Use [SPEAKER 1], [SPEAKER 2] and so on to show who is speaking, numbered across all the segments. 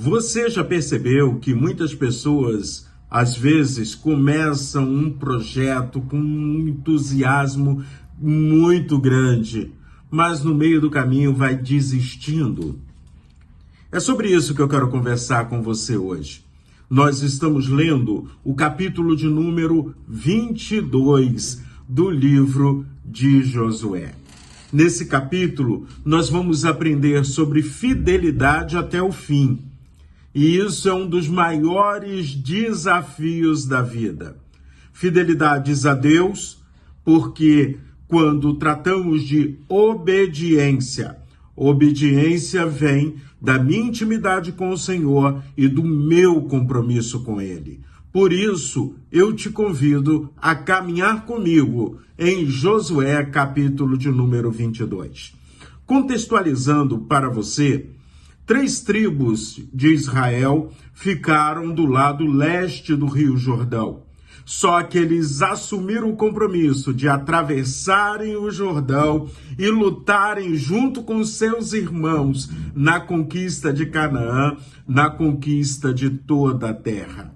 [SPEAKER 1] Você já percebeu que muitas pessoas, às vezes, começam um projeto com um entusiasmo muito grande, mas no meio do caminho vai desistindo? É sobre isso que eu quero conversar com você hoje. Nós estamos lendo o capítulo de número 22 do livro de Josué. Nesse capítulo, nós vamos aprender sobre fidelidade até o fim. E isso é um dos maiores desafios da vida. Fidelidades a Deus, porque quando tratamos de obediência vem da minha intimidade com o Senhor e do meu compromisso com Ele. Por isso, eu te convido a caminhar comigo em Josué, capítulo de número 22. Contextualizando para você, 3 tribos de Israel ficaram do lado leste do Rio Jordão. Só que eles assumiram o compromisso de atravessarem o Jordão e lutarem junto com seus irmãos na conquista de Canaã, na conquista de toda a terra.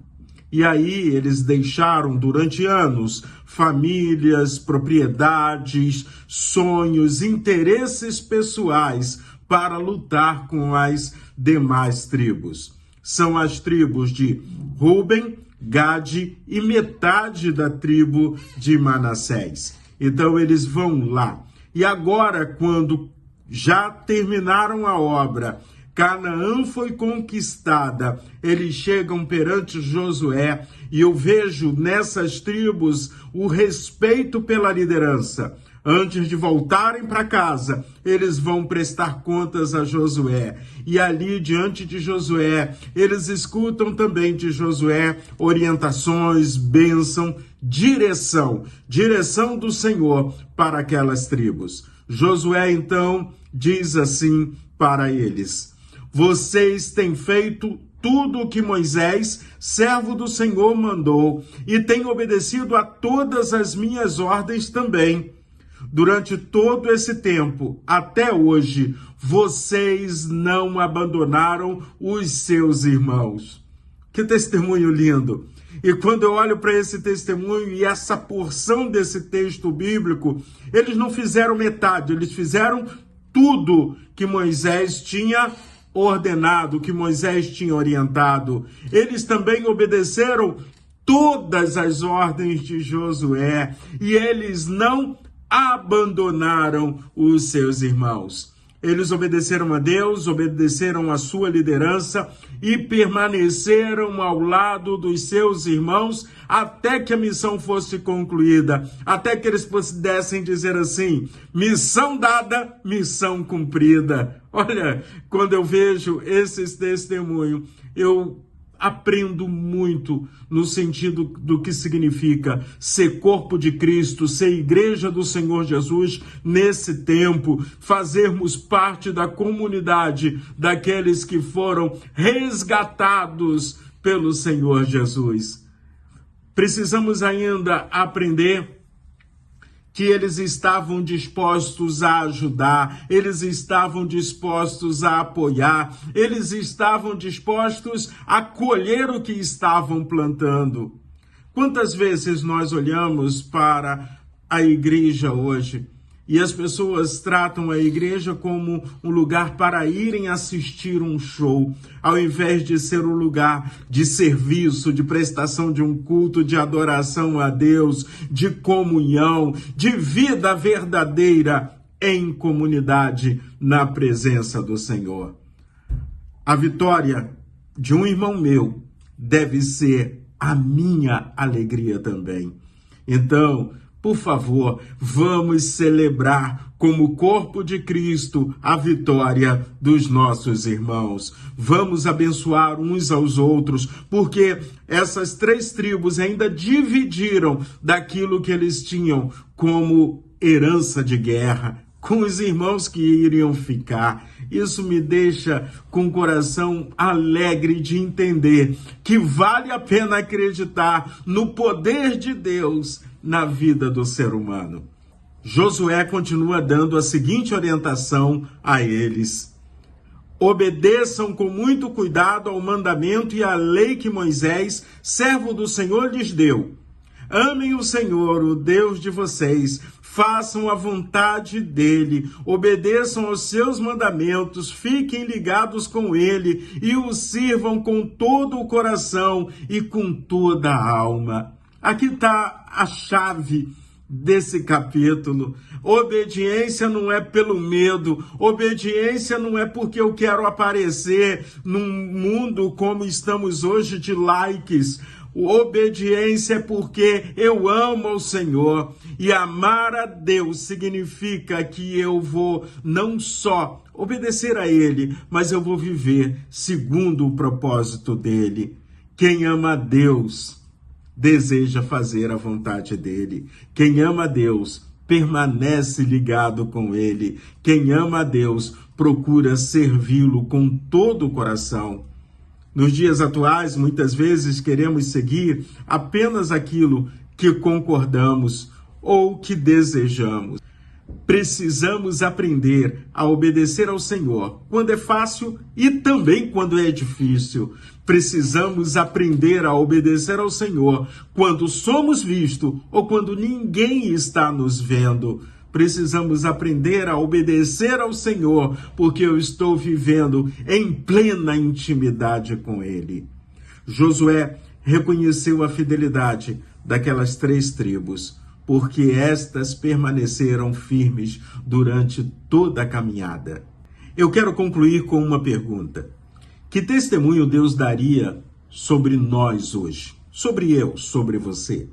[SPEAKER 1] E aí eles deixaram durante anos famílias, propriedades, sonhos, interesses pessoais para lutar com as demais tribos. São as tribos de Ruben, Gade e metade da tribo de Manassés. Então eles vão lá. E agora, quando já terminaram a obra, Canaã foi conquistada, eles chegam perante Josué e eu vejo nessas tribos o respeito pela liderança. Antes de voltarem para casa, eles vão prestar contas a Josué. E ali, diante de Josué, eles escutam também de Josué orientações, bênção, direção do Senhor para aquelas tribos. Josué, então, diz assim para eles: vocês têm feito tudo o que Moisés, servo do Senhor, mandou, e têm obedecido a todas as minhas ordens também. Durante todo esse tempo, até hoje, vocês não abandonaram os seus irmãos. Que testemunho lindo! E quando eu olho para esse testemunho e essa porção desse texto bíblico, eles não fizeram metade, eles fizeram tudo que Moisés tinha ordenado, que Moisés tinha orientado. Eles também obedeceram todas as ordens de Josué e eles não abandonaram os seus irmãos. Eles obedeceram a Deus, obedeceram a sua liderança e permaneceram ao lado dos seus irmãos até que a missão fosse concluída, até que eles pudessem dizer assim: missão dada, missão cumprida. Olha, quando eu vejo esses testemunhos, eu aprendo muito no sentido do que significa ser corpo de Cristo, ser igreja do Senhor Jesus nesse tempo, fazermos parte da comunidade daqueles que foram resgatados pelo Senhor Jesus. Precisamos ainda aprender que eles estavam dispostos a ajudar, eles estavam dispostos a apoiar, eles estavam dispostos a colher o que estavam plantando. Quantas vezes nós olhamos para a igreja hoje e as pessoas tratam a igreja como um lugar para irem assistir um show, ao invés de ser um lugar de serviço, de prestação de um culto, de adoração a Deus, de comunhão, de vida verdadeira em comunidade, na presença do Senhor. A vitória de um irmão meu deve ser a minha alegria também. Então, por favor, vamos celebrar como corpo de Cristo a vitória dos nossos irmãos. Vamos abençoar uns aos outros, porque essas 3 tribos ainda dividiram daquilo que eles tinham como herança de guerra com os irmãos que iriam ficar. Isso me deixa com o coração alegre de entender que vale a pena acreditar no poder de Deus na vida do ser humano. Josué continua dando a seguinte orientação a eles: Obedeçam com muito cuidado ao mandamento e à lei que Moisés, servo do Senhor, lhes deu. Amem o Senhor, o Deus de vocês, façam a vontade dele, obedeçam aos seus mandamentos, fiquem ligados com ele e o sirvam com todo o coração e com toda a alma. Aqui está a chave desse capítulo. Obediência não é pelo medo, obediência não é porque eu quero aparecer num mundo como estamos hoje de likes. Obediência é porque eu amo ao Senhor, e amar a Deus significa que eu vou não só obedecer a Ele, mas eu vou viver segundo o propósito dele. Quem ama a Deus deseja fazer a vontade dele. Quem ama a Deus permanece ligado com ele. Quem ama a Deus procura servi-lo com todo o coração. Nos dias atuais, muitas vezes queremos seguir apenas aquilo que concordamos ou que desejamos. Precisamos aprender a obedecer ao Senhor quando é fácil e também quando é difícil. Precisamos aprender a obedecer ao Senhor quando somos vistos ou quando ninguém está nos vendo. Precisamos aprender a obedecer ao Senhor porque eu estou vivendo em plena intimidade com Ele. Josué reconheceu a fidelidade daquelas 3 tribos, porque estas permaneceram firmes durante toda a caminhada. Eu quero concluir com uma pergunta. Que testemunho Deus daria sobre nós hoje? Sobre eu, sobre você?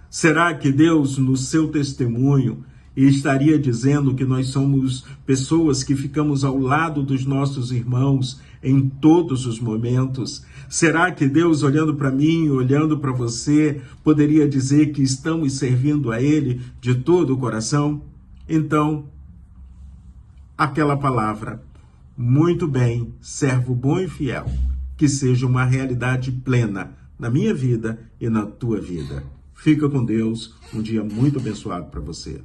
[SPEAKER 1] Será que Deus, no seu testemunho, estaria dizendo que nós somos pessoas que ficamos ao lado dos nossos irmãos em todos os momentos? Será que Deus, olhando para mim, olhando para você, poderia dizer que estamos servindo a Ele de todo o coração? Então, aquela palavra, muito bem, servo bom e fiel, que seja uma realidade plena na minha vida e na tua vida. Fica com Deus, um dia muito abençoado para você.